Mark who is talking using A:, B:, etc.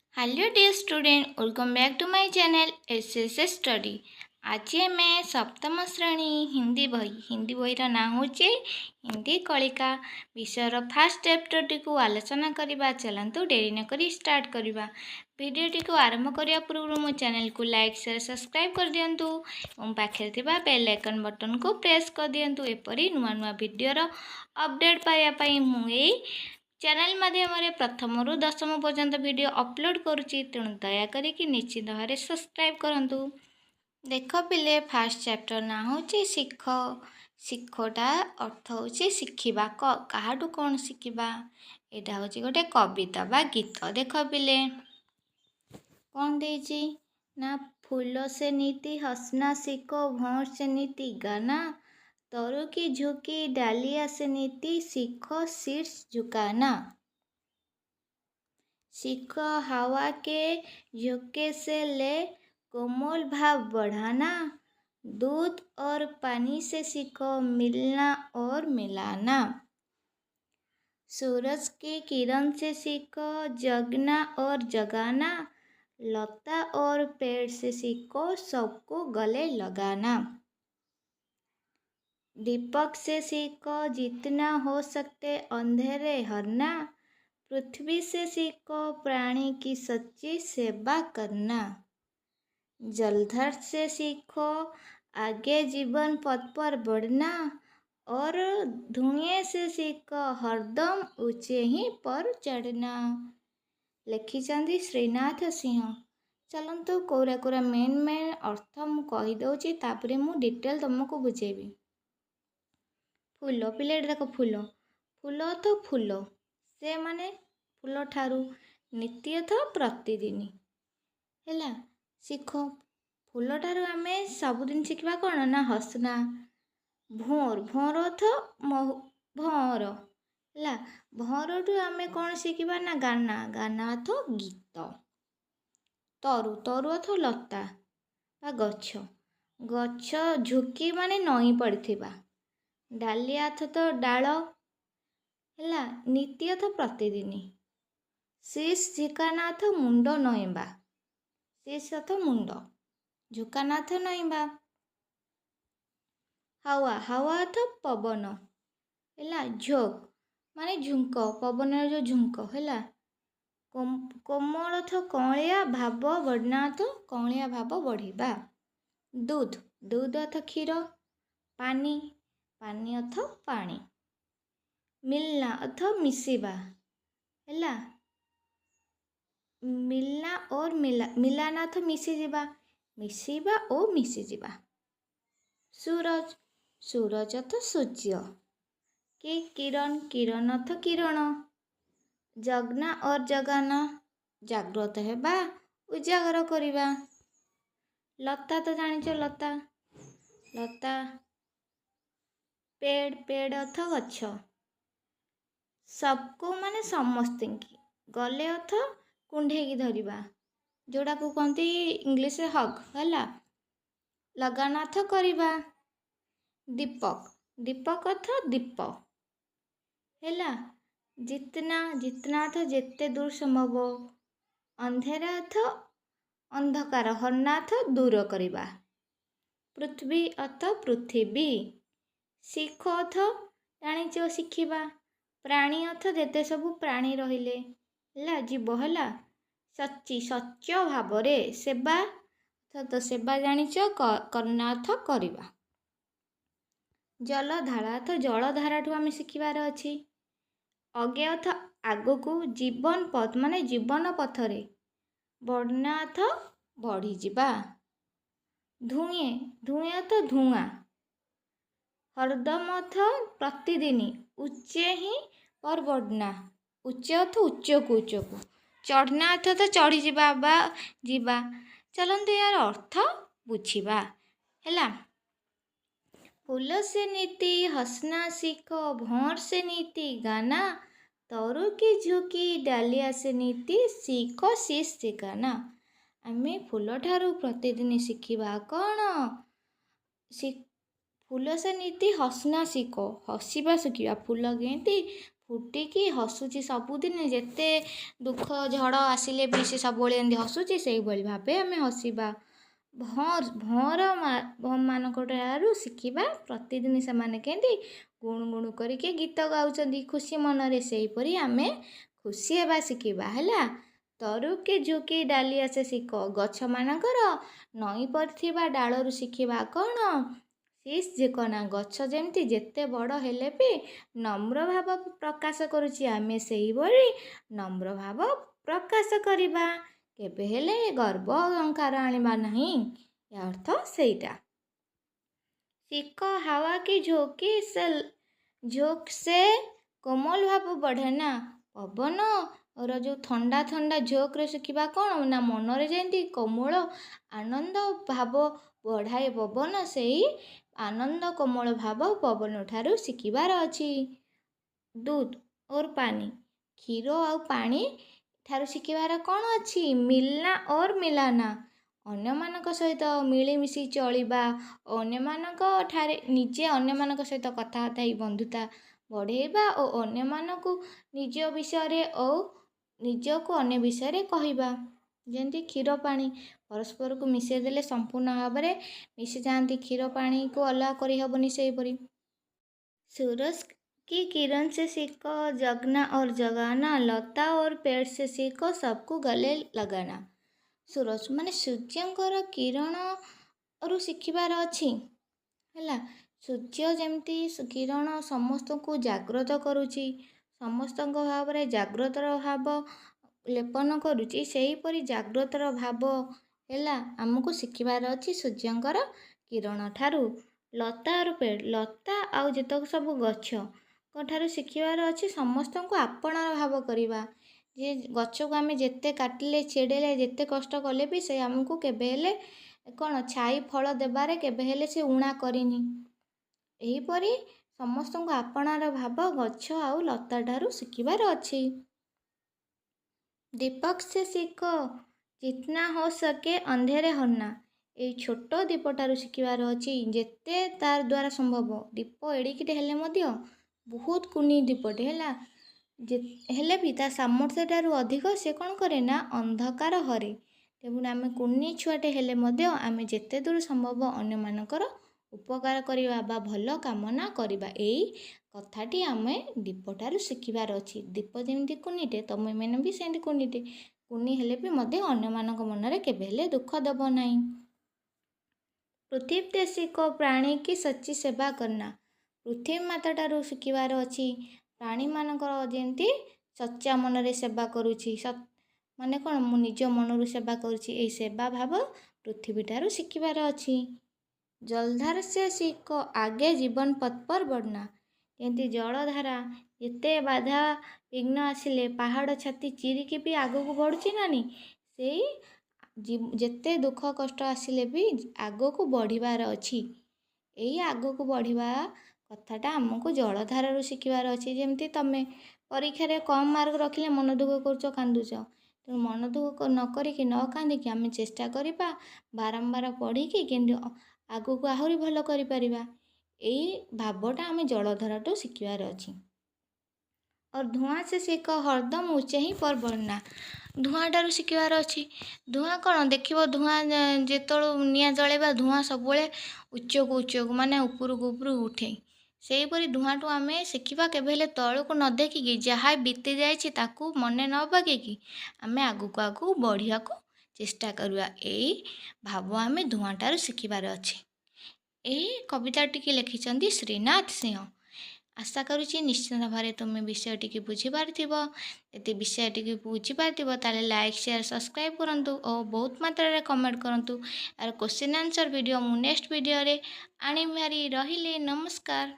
A: Hello dear student, welcome back to my channel SSS study. आज आम सप्तम श्रेणी हिंदी बहीर ना हूँ हिंदी कलिका विषयर फास्ट चैप्टर को आलोचना करवा। चलतु डेरी नक स्टार्ट करवा। वीडियो को आरंभ करने पूर्व मो चैनल को लाइक शेयर सब्सक्राइब कर दिंतु और पाखे बेल आइकन बटन को प्रेस कर दिंतु। एपरी नुआ नुआ वीडियोर अपडेट पाइबापी मुझे चैनल माध्यम प्रथम रु दशम पर्यंत वीडियो अपलोड करुच्ची, तेणु दयाकोरी निश्चित भाव सब्सक्राइब करूँ। देख पिले फास्ट चैप्टर ना हूँ शिख। शिखटा अर्थ हूँ शिखा, क्या कौन शिखा। यहाँ हूँ गोटे कविता बा गीत। देख पिले कौन देजी ना फूल से नीति हंसना सीखो, भौर से नीति गाना, तरू की झुकी डालिया से नीति सीखो शीर्ष झुकाना। सीखो हवा के झोंके से ले कोमल भाव बढ़ाना, दूध और पानी से सीखो मिलना और मिलाना। सूरज की किरण से सीखो जगना और जगाना, लता और पेड़ से सीखो सबको गले लगाना। दीपक से सीखो जितना हो सकते अंधेरे हरना, पृथ्वी से सीखो प्राणी की सच्ची सेवा करना। जलधर से सीखो आगे जीवन पथ पर बढ़ना, और धुएं से सीखो हरदम ऊंचे ही पर चढ़ना। लिखिछंदी श्रीनाथ सिंह। चलतु कोरा कोरा मेन अर्थ मु कहीदे, तापर मु डिटेल तुमको बुझेबी। फूल पिले देख, फूल फूल तो फूल से माने फूल ठारू नीति तो प्रतिदिन है। शिख फूल ठारू आम सबुदिन शिखा कौन ना हसना। भौर भौर अर्थ भौर है। भौर ठू आम कौन शिखा ना गाना। गाना अर्थ गीत। तरु तरु अर्थ लता बा गछ। गछ झुकी माने नई पड़ता। डालिया अर्थ तो डाल है। नीति अर्थ प्रतिदिन। शीश झुकाना अर्थ मुंड नईबा। शीश अर्थ मुंड, झुकाना अर्थ नईबा। हवा हवा अर्थ पवन है। झोंक माने झुंक, पवन जो झुंक है। कोमल अर्थ कौलिया भाव बढ़ना अर्थ कौलिया भाव बढ़िबा। दूध दूध अर्थ क्षीर। पानी पानी अर्थ पानी। मिलना अर्थ मिसिबा है। मिलना और मिलाना अर्थ मिसीजिबा, मिसीबा और मिसीजिबा। सूरज सूरज अर्थ सूर्य। कि किरण किरण अर्थ किरण। जगना और जगाना जागृत हेबा उजागर करिबा। लता तो जानिच लता लता। पेड़ पेड़ अर्थ गछ। सबको माने समस्त की। गले अर्थ कुंढे धरिबा, जोड़ा को कहते इंग्लिश हग है। लगाना अर्थ करिबा। दीपक दीपक अर्थ दीप है। जितना जितना अर्थ जेते दूर संभव। अंधेरा अर्थ अंधकार, हरना अर्थ दूर करिबा। पृथ्वी अर्थ पृथ्वी। शिख अर्थ जानिच शिखिबा। प्राणी अर्थ जेते सबू प्राणी रहिले है जीव है। सच्ची सच्च भाव सेवा तो सेवा जानिच करना अर्थ करिबा। जलधारा अर्थ जलधारा ठू आम शिखिबार अच्छी। अगे अर्थ आगकू, जीवन पथ माने जीवन पथरे। बढ़ना अर्थ बढ़ी जिबा। धुएं धुएं अर्थ धुआं। हरदम अर्थ प्रतिदिन। उच्चे ही पर बढ़ना, उच्च अर्थ उच्चकू उच्चकू। चढ़ना अर्थ तो चढ़ी जिबा बा जिबा। चलते यार अर्थ बुझिबा है। फूल से नीति हंसना सीखो, भौर से नीति गाना, तरू की झुकी डालिया से नीति सीखो शीश झुकाना। आमे फूल ठारू प्रतिदिन शिखिबा कौन। फूल से नीति हंसना सीखो, हसीबा शिखिबा। फूल केंती ଫୁଟିକି ହସୁଛି ସବୁଦିନ, ଯେତେ ଦୁଃଖ ଝଡ଼ ଆସିଲେ ବି ସେ ସବୁବେଳେ ଏମିତି ହସୁଛି, ସେଇଭଳି ଭାବେ ଆମେ ହସିବା। ମାନଙ୍କ ଠାରୁ ଶିଖିବା ପ୍ରତିଦିନ ସେମାନେ କେମିତି ଗୁଣୁଗୁଣୁ କରିକି ଗୀତ ଗାଉଛନ୍ତି ଖୁସି ମନରେ, ସେହିପରି ଆମେ ଖୁସି ହେବା ଶିଖିବା ହେଲା। ତରୁକେ ଝୁକି ଡାଲି ଆସେ ଶିଖ, ଗଛମାନଙ୍କର ନଈ ପଡ଼ିଥିବା ଡାଳରୁ ଶିଖିବା କ'ଣ? ଶିସ୍ ଝିକନା, ଗଛ ଯେମିତି ଯେତେ ବଡ଼ ହେଲେ ବି ନମ୍ର ଭାବ ପ୍ରକାଶ କରୁଛି, ଆମେ ସେହିଭଳି ନମ୍ର ଭାବ ପ୍ରକାଶ କରିବା, କେବେ ହେଲେ ଗର୍ବ ଅହଙ୍କାର ଆଣିବା ନାହିଁ। ଏହା ଅର୍ଥ ସେଇଟା। ଶିଖ ହାୱା କି ଝୋଁକ ସେ କୋମଲ ଭାବ ବଢ଼େ ନା, ପବନର ଯେଉଁ ଥଣ୍ଡା ଥଣ୍ଡା ଝୋଁକରେ ଶିଖିବା କ'ଣ ନା, ମନରେ ଯେମିତି କୋମଳ ଆନନ୍ଦ ଭାବ ବଢ଼ାଏ ପବନ, ସେଇ ଆନନ୍ଦ କୋମଳ ଭାବ ପବନ ଠାରୁ ଶିଖିବାର ଅଛି। ଦୁଧ और ପାନି, କ୍ଷୀର ଆଉ ପାଣି ଠାରୁ ଶିଖିବାର କ'ଣ ଅଛି? ମିଲନା और ମିଲାନା, ଅନ୍ୟମାନଙ୍କ ସହିତ ମିଳିମିଶି ଚଳିବା, ନିଜେ ଅନ୍ୟମାନଙ୍କ ସହିତ କଥାବାର୍ତ୍ତା ହେଇ ବନ୍ଧୁତା ବଢ଼େଇବା ଓ ଅନ୍ୟମାନଙ୍କୁ ନିଜ ବିଷୟରେ ଓ ନିଜକୁ ଅନ୍ୟ ବିଷୟରେ କହିବା। ଯେମିତି କ୍ଷୀର ପାଣି ପରସ୍ପରକୁ ମିଶାଇ ଦେଲେ ସମ୍ପୂର୍ଣ୍ଣ ଭାବରେ ମିଶିଯାଆନ୍ତି, କ୍ଷୀର ପାଣିକୁ ଅଲଗା କରିହେବନି। ସେହିପରି सूरज की किरण से सीखो जगना और जगाना, लता और पेड़ से सीखो सबको गले लगाना। सूरज ମାନେ ସୂର୍ଯ୍ୟଙ୍କର କିରଣରୁ ଶିଖିବାର ଅଛି ହେଲା। ସୂର୍ଯ୍ୟ ଯେମିତି କିରଣ ସମସ୍ତଙ୍କୁ ଜାଗ୍ରତ କରୁଛି, ସମସ୍ତଙ୍କ ଭାବରେ ଜାଗ୍ରତର ଭାବ ଲେପନ କରୁଛି, ସେହିପରି ଜାଗ୍ରତର ଭାବ ହେଲା ଆମକୁ ଶିଖିବାର ଅଛି ସୂର୍ଯ୍ୟଙ୍କର କିରଣ ଠାରୁ। ଲତା ଆଉ ପେଡ଼, ଲତା ଆଉ ଯେତକ ସବୁ ଗଛଙ୍କ ଠାରୁ ଶିଖିବାର ଅଛି ସମସ୍ତଙ୍କୁ ଆପଣାର ଭାବ କରିବା। ଯେ ଗଛକୁ ଆମେ ଯେତେ କାଟିଲେ ଛିଡ଼େଇଲେ ଯେତେ କଷ୍ଟ କଲେ ବି ସେ ଆମକୁ କେବେ ହେଲେ କ'ଣ ଛାଇ ଫଳ ଦେବାରେ କେବେ ହେଲେ ସେ ଊଣା କରିନି। ଏହିପରି ସମସ୍ତଙ୍କୁ ଆପଣାର ଭାବ ଗଛ ଆଉ ଲତା ଠାରୁ ଶିଖିବାର ଅଛି। ଦୀପକ ସେ ଶିଖ ଜିତନା ହୋ ସକେ ଅନ୍ଧେରେ ହର୍ନା, ଏଇ ଛୋଟ ଦୀପଠାରୁ ଶିଖିବାର ଅଛି, ଯେତେ ତାର ଦ୍ୱାରା ସମ୍ଭବ। ଦୀପ ଏଡ଼ିକିଟେ ହେଲେ ମଧ୍ୟ ବହୁତ କୁନି ଦୀପଟେ ହେଲା, ହେଲେ ବି ତା ସାମର୍ଥ୍ୟଠାରୁ ଅଧିକ ସେ କ'ଣ କରେ ନା ଅନ୍ଧକାର ହରେ। ତେଣୁ ଆମେ କୁନି ଛୁଆଟେ ହେଲେ ମଧ୍ୟ ଆମେ ଯେତେ ଦୂର ସମ୍ଭବ ଅନ୍ୟମାନଙ୍କର ଉପକାର କରିବା ବା ଭଲ କାମନା କରିବା, ଏଇ କଥାଟି ଆମେ ଦୀପଠାରୁ ଶିଖିବାର ଅଛି। ଦୀପ ଯେମିତି କୁନିଟେ, ତମେମାନେ ବି ସେମିତି କୁନିଟେ, କୁନି ହେଲେ ବି ମଧ୍ୟ ଅନ୍ୟମାନଙ୍କ ମନରେ କେବେ ହେଲେ ଦୁଃଖ ଦେବ ନାହିଁ। ପୃଥିବୀ ତେ ଶିଖ ପ୍ରାଣୀ କି ସଚ୍ଚି ସେବା କରନା, ପୃଥିବୀ ମାତାଠାରୁ ଶିଖିବାର ଅଛି ପ୍ରାଣୀମାନଙ୍କର ଯେମିତି ସଚ୍ଚା ମନରେ ସେବା କରୁଛି, ମାନେ କ'ଣ ମୁଁ ନିଜ ମନରୁ ସେବା କରୁଛି, ଏଇ ସେବା ଭାବ ପୃଥିବୀଠାରୁ ଶିଖିବାର ଅଛି। ଜଲଧାର ସେ ଶିଖ ଆଗେ ଜୀବନ ପଥ ପର ବଢ଼ନା, ଯେମିତି ଜଳଧାରା ଯେତେ ବାଧା ବିଘ୍ନ ଆସିଲେ ପାହାଡ଼ ଛାତି ଚିରିକି ବି ଆଗକୁ ବଢ଼ୁଛି ନା ନି, ସେଇ ଯେତେ ଦୁଃଖ କଷ୍ଟ ଆସିଲେ ବି ଆଗକୁ ବଢ଼ିବାର ଅଛି। ଏଇ ଆଗକୁ ବଢ଼ିବା କଥାଟା ଆମକୁ ଜଳଧାରାରୁ ଶିଖିବାର ଅଛି। ଯେମିତି ତମେ ପରୀକ୍ଷାରେ କମ୍ ମାର୍କ ରଖିଲେ ମନ ଦୁଃଖ କରୁଛ, କାନ୍ଦୁଛ, ତେଣୁ ମନ ଦୁଃଖ ନ କରିକି ନ କାନ୍ଦିକି ଆମେ ଚେଷ୍ଟା କରିବା ବାରମ୍ବାର ପଢ଼ିକି କେମିତି ଆଗକୁ ଆହୁରି ଭଲ କରିପାରିବା। ଏଇ ଭାବଟା ଆମେ ଜଳଧାରାଠୁ ଶିଖିବାର ଅଛି। और ଧୂଆଁ ସେ ଶିଖ ହରଦମ ଉଚ୍ଚେ ହିଁ ପର ବଢ଼ନା, ଧୂଆଁଠାରୁ ଶିଖିବାର ଅଛି। ଧୂଆଁ କ'ଣ ଦେଖିବ, ଧୂଆଁ ଯେତେବେଳେ ନିଆଁ ଜଳେଇବା ଧୂଆଁ ସବୁବେଳେ ଉଚ୍ଚକୁ ମାନେ ଉପରକୁ ଉଠେ। ସେହିପରି ଧୂଆଁଠୁ ଆମେ ଶିଖିବା କେବେ ହେଲେ ତଳକୁ ନ ଦେଖିକି ଯାହା ବିତି ଯାଇଛି ତାକୁ ମନେ ନ ପକେଇକି ଆମେ ଆଗକୁ ବଢ଼ିବାକୁ ଚେଷ୍ଟା କରିବା। ଏଇ ଭାବ ଆମେ ଧୂଆଁଠାରୁ ଶିଖିବାର ଅଛି। ଏହି କବିତାଟିକି ଲେଖିଛନ୍ତି ଶ୍ରୀନାଥ ସିଂହ। ଆଶା କରୁଛି ନିଶ୍ଚିତ ଭାବରେ ତୁମେ ବିଷୟଟିକି ବୁଝିପାରିଥିବ। ଯଦି ବିଷୟଟିକି ବୁଝିପାରିଥିବ ତାହେଲେ ଲାଇକ୍ ସେୟାର ସବସ୍କ୍ରାଇବ୍ କରନ୍ତୁ ଓ ବହୁତ ମାତ୍ରାରେ କମେଣ୍ଟ କରନ୍ତୁ। ଆର କ୍ୱେଶ୍ଚିନ୍ ଆନ୍ସର୍ ଭିଡ଼ିଓ ମୁଁ ନେକ୍ସଟ ଭିଡ଼ିଓରେ ଆଣିବି ଭାରି। ରହିଲି, ନମସ୍କାର।